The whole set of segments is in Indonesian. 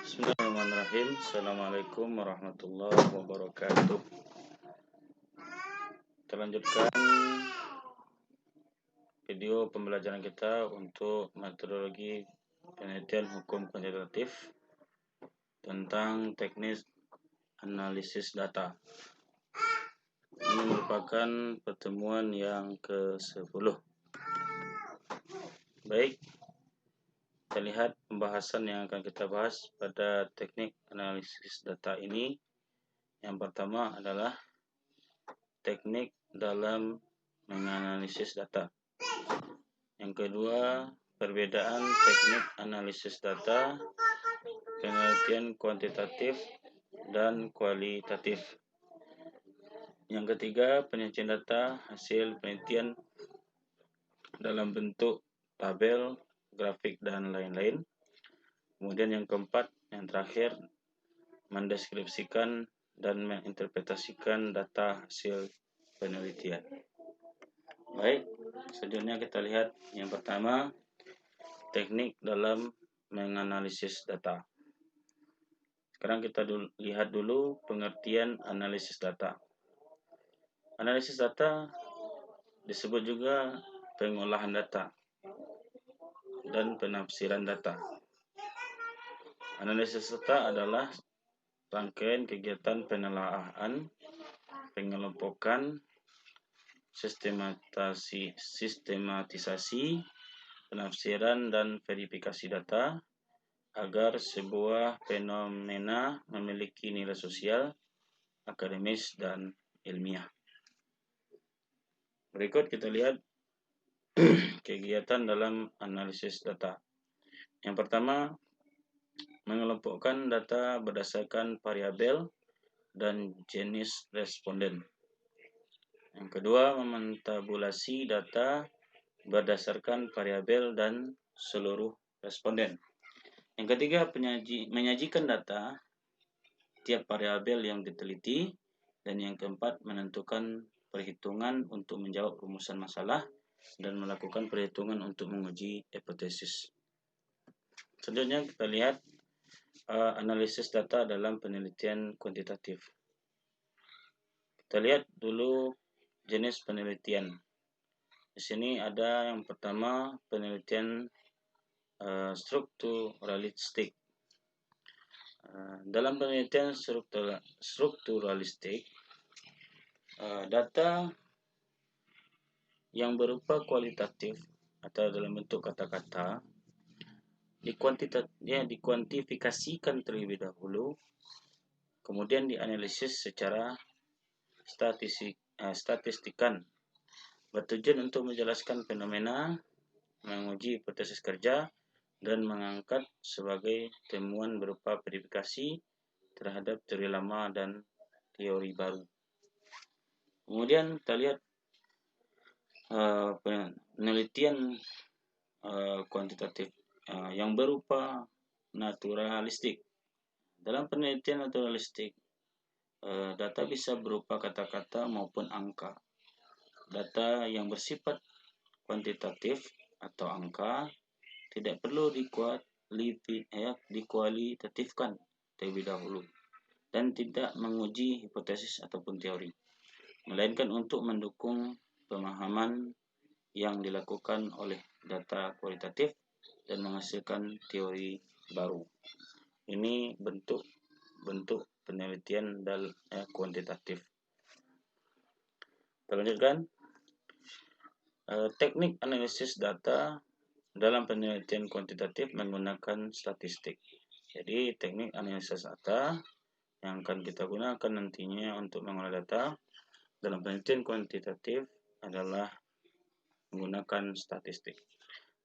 Bismillahirrahmanirrahim. Assalamualaikum warahmatullahi wabarakatuh. Kita lanjutkan video pembelajaran kita untuk metodologi penelitian hukum kuantitatif tentang teknis analisis data. Ini merupakan pertemuan yang ke-10. Baik, kita lihat pembahasan yang akan kita bahas pada teknik analisis data ini. Yang pertama adalah teknik dalam menganalisis data. Yang kedua, perbedaan teknik analisis data, penelitian kuantitatif dan kualitatif. Yang ketiga, penyajian data hasil penelitian dalam bentuk tabel, grafik, dan lain-lain. Kemudian yang keempat, yang terakhir, mendeskripsikan dan menginterpretasikan data hasil penelitian. Baik, selanjutnya kita lihat yang pertama, teknik dalam menganalisis data. Sekarang kita lihat dulu pengertian analisis data. Analisis data disebut juga pengolahan data dan penafsiran data. Analisis data adalah rangkaian kegiatan penelaahan, pengelompokan, sistematisasi, penafsiran, dan verifikasi data agar sebuah fenomena memiliki nilai sosial, akademis, dan ilmiah. Berikut kita lihat kegiatan dalam analisis data. Yang pertama, mengelompokkan data berdasarkan variabel dan jenis responden. Yang kedua, mementabulasi data berdasarkan variabel dan seluruh responden. Yang ketiga, menyajikan data tiap variabel yang diteliti. Dan yang keempat, menentukan perhitungan untuk menjawab rumusan masalah dan melakukan perhitungan untuk menguji hipotesis. Selanjutnya kita lihat analisis data dalam penelitian kuantitatif. Kita lihat dulu jenis penelitian. Di sini ada yang pertama penelitian strukturalistik. Dalam penelitian strukturalistik, data yang berupa kualitatif atau dalam bentuk kata-kata dikuantifikasikan terlebih dahulu, kemudian dianalisis secara statistikan, bertujuan untuk menjelaskan fenomena, menguji hipotesis kerja, dan mengangkat sebagai temuan berupa verifikasi terhadap teori lama dan teori baru. Kemudian kita lihat penelitian kuantitatif yang berupa naturalistik. Dalam penelitian naturalistik, data bisa berupa kata-kata maupun angka. Data yang bersifat kuantitatif atau angka tidak perlu dikualitatifkan terlebih dahulu dan tidak menguji hipotesis ataupun teori, melainkan untuk mendukung pemahaman yang dilakukan oleh data kualitatif dan menghasilkan teori baru. Ini bentuk penelitian kuantitatif. Kita lanjutkan. Teknik analisis data dalam penelitian kuantitatif menggunakan statistik. Jadi teknik analisis data yang akan kita gunakan nantinya untuk mengolah data dalam penelitian kuantitatif adalah menggunakan statistik.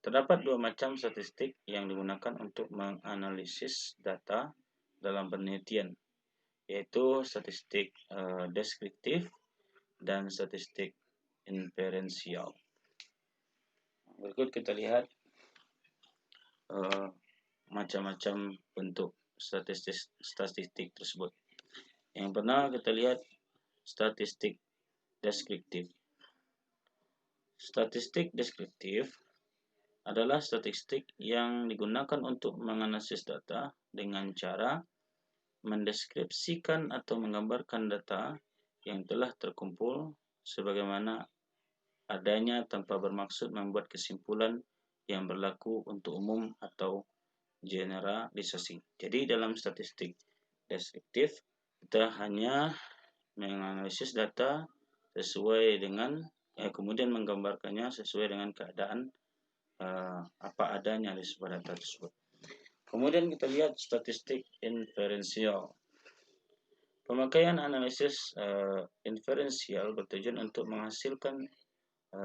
Terdapat dua macam statistik yang digunakan untuk menganalisis data dalam penelitian, yaitu statistik deskriptif dan statistik inferensial. Berikut kita lihat macam-macam bentuk statistik tersebut. Yang pertama kita lihat statistik deskriptif. Statistik deskriptif adalah statistik yang digunakan untuk menganalisis data dengan cara mendeskripsikan atau menggambarkan data yang telah terkumpul sebagaimana adanya tanpa bermaksud membuat kesimpulan yang berlaku untuk umum atau generalisasi. Jadi dalam statistik deskriptif kita hanya menganalisis data sesuai dengan kemudian menggambarkannya sesuai dengan keadaan apa adanya di sebuah data tersebut. Kemudian kita lihat statistik inferensial. Pemakaian analisis inferensial bertujuan untuk menghasilkan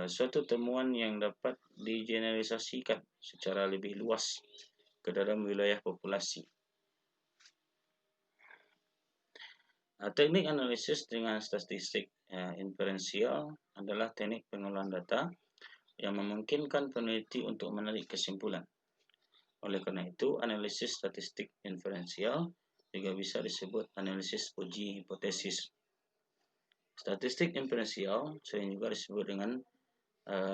suatu temuan yang dapat digeneralisasikan secara lebih luas ke dalam wilayah populasi. Teknik analisis dengan statistik inferensial adalah teknik pengolahan data yang memungkinkan peneliti untuk menarik kesimpulan. Oleh karena itu, analisis statistik inferensial juga bisa disebut analisis uji hipotesis. Statistik inferensial sering juga disebut dengan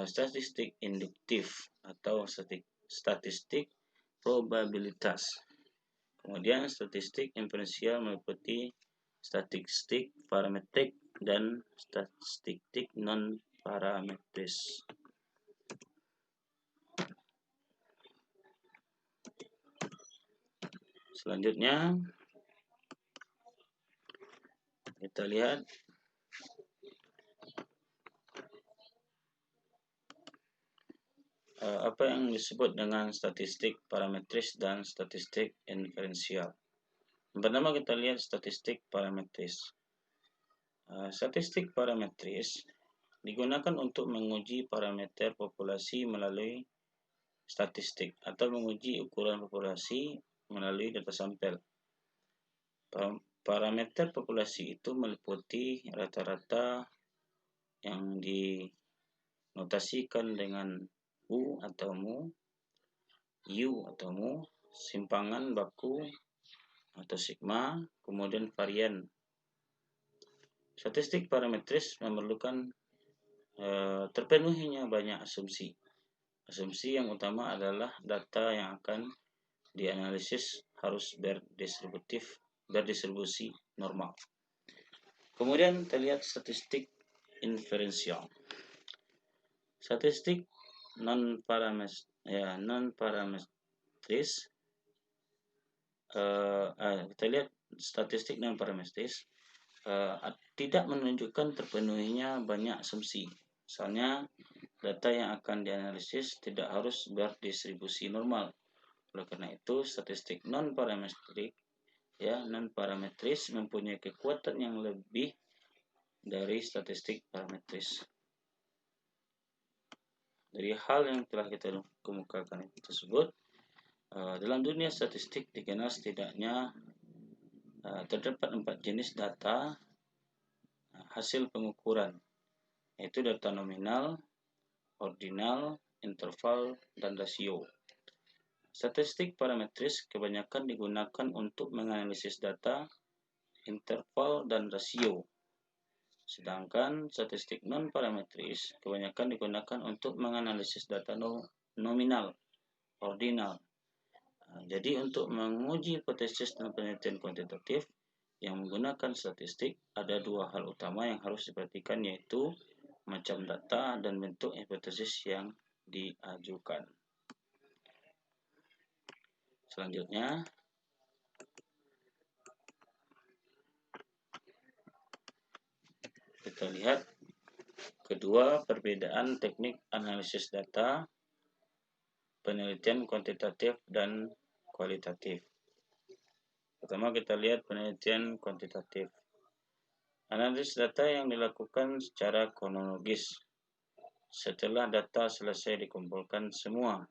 statistik induktif atau statistik probabilitas. Kemudian statistik inferensial meliputi statistik parametrik dan statistik non-parametris. Selanjutnya kita lihat apa yang disebut dengan statistik parametris dan statistik inferensial. Pertama kita lihat statistik parametris. Statistik parametris digunakan untuk menguji parameter populasi melalui statistik atau menguji ukuran populasi melalui data sampel. Parameter populasi itu meliputi rata-rata yang dinotasikan dengan U atau mu, U atau mu, simpangan baku atau sigma, kemudian varian. Statistik parametris memerlukan terpenuhinya banyak asumsi. Asumsi yang utama adalah data yang akan dianalisis harus berdistribusi normal. Kemudian kita lihat statistik inferensial. Statistik non-parametris. Kita lihat statistik non-parametris tidak menunjukkan terpenuhinya banyak asumsi. Misalnya data yang akan dianalisis tidak harus berdistribusi normal. Oleh karena itu, statistik non-parametris mempunyai kekuatan yang lebih dari statistik parametris. Dari hal yang telah kita kemukakan tersebut, dalam dunia statistik dikenal setidaknya terdapat 4 jenis data hasil pengukuran, yaitu data nominal, ordinal, interval, dan rasio. Statistik parametris kebanyakan digunakan untuk menganalisis data, interval, dan rasio. Sedangkan statistik non-parametris kebanyakan digunakan untuk menganalisis data nominal, ordinal. Jadi untuk menguji hipotesis dan penelitian kuantitatif yang menggunakan statistik, ada 2 hal utama yang harus diperhatikan, yaitu macam data dan bentuk hipotesis yang diajukan. Selanjutnya, kita lihat kedua perbedaan teknik analisis data, penelitian kuantitatif dan kualitatif. Pertama kita lihat penelitian kuantitatif. Analisis data yang dilakukan secara kronologis setelah data selesai dikumpulkan semua,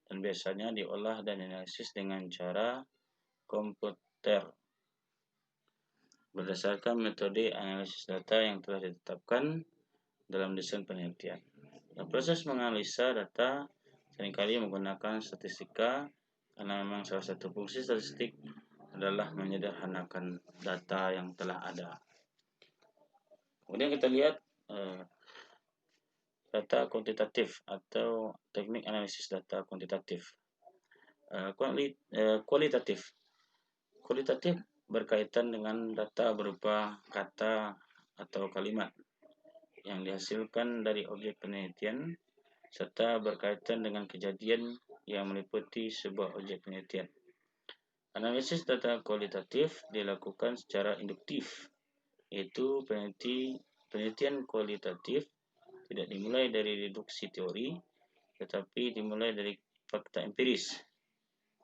dan biasanya diolah dan dianalisis dengan cara komputer berdasarkan metode analisis data yang telah ditetapkan dalam desain penelitian. Proses menganalisa data seringkali menggunakan statistika karena memang salah satu fungsi statistik adalah menyederhanakan data yang telah ada. Kemudian kita lihat data kuantitatif atau teknik analisis data kuantitatif. Kualitatif. Kualitatif berkaitan dengan data berupa kata atau kalimat yang dihasilkan dari objek penelitian serta berkaitan dengan kejadian yang meliputi sebuah objek penelitian. Analisis data kualitatif dilakukan secara induktif, yaitu penelitian kualitatif tidak dimulai dari deduksi teori, tetapi dimulai dari fakta empiris.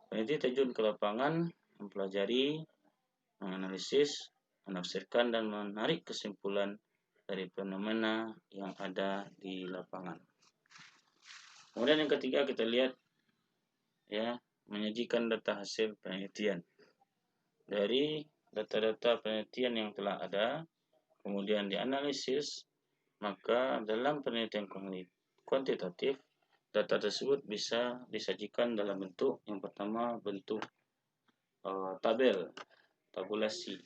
Peneliti terjun ke lapangan, mempelajari, menganalisis, menafsirkan, dan menarik kesimpulan dari fenomena yang ada di lapangan. Kemudian yang ketiga kita lihat ya, menyajikan data hasil penelitian. Dari data-data penelitian yang telah ada, kemudian dianalisis, maka dalam penelitian kuantitatif, data tersebut bisa disajikan dalam bentuk yang pertama bentuk tabel, tabulasi.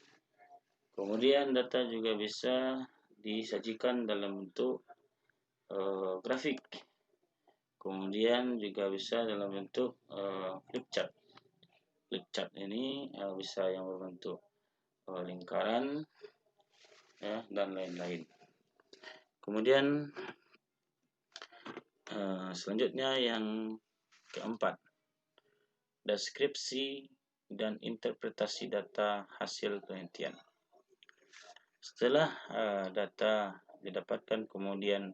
Kemudian data juga bisa disajikan dalam bentuk grafik. Kemudian juga bisa dalam bentuk flipchart. Flipchart ini bisa yang berbentuk lingkaran ya, dan lain-lain. Kemudian selanjutnya yang keempat, deskripsi dan interpretasi data hasil penelitian. Setelah data didapatkan kemudian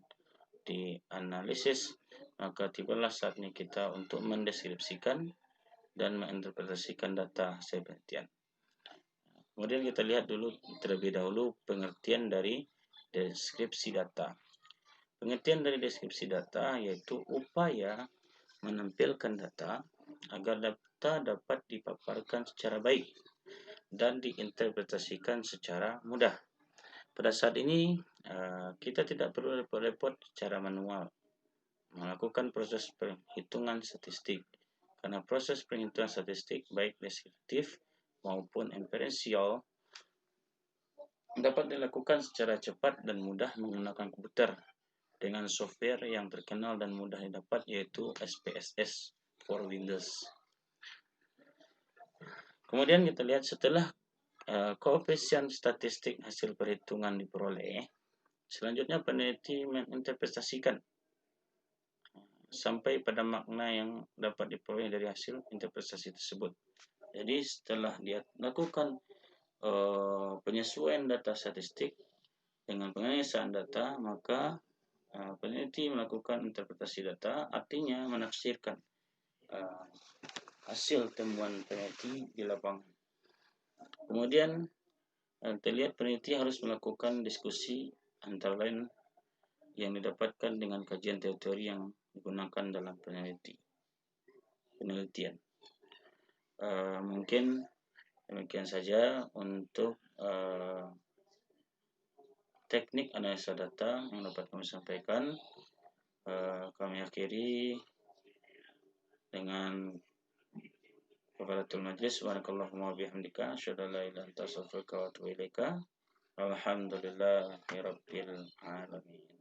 dianalisis, maka tibalah saatnya kita untuk mendeskripsikan dan menginterpretasikan data hasil penelitian. Kemudian kita lihat dulu terlebih dahulu pengertian dari deskripsi data. Pengertian dari deskripsi data yaitu upaya menampilkan data agar data dapat dipaparkan secara baik dan diinterpretasikan secara mudah. Pada saat ini kita tidak perlu repot-repot secara manual melakukan proses perhitungan statistik, karena proses perhitungan statistik baik deskriptif maupun inferensial dapat dilakukan secara cepat dan mudah menggunakan komputer dengan software yang terkenal dan mudah didapat yaitu SPSS for Windows. Kemudian kita lihat setelah koefisien statistik hasil perhitungan diperoleh, selanjutnya peneliti menginterpretasikan sampai pada makna yang dapat diperoleh dari hasil interpretasi tersebut. Jadi setelah dia lakukan penyesuaian data statistik dengan penganalisan data, maka peneliti melakukan interpretasi data, artinya menafsirkan hasil temuan peneliti di lapangan. Kemudian terlihat peneliti harus melakukan diskusi antara lain yang didapatkan dengan kajian teori yang digunakan dalam penelitian. Mungkin demikian saja untuk teknik analisa data yang dapat kami sampaikan. Kami akhiri dengan kafaratul majlis. Subhanakallahumma wabihamdika asyhadu an la ilaha illa anta astaghfiruka wa atubu ilaika. Alhamdulillahirabbil alamin.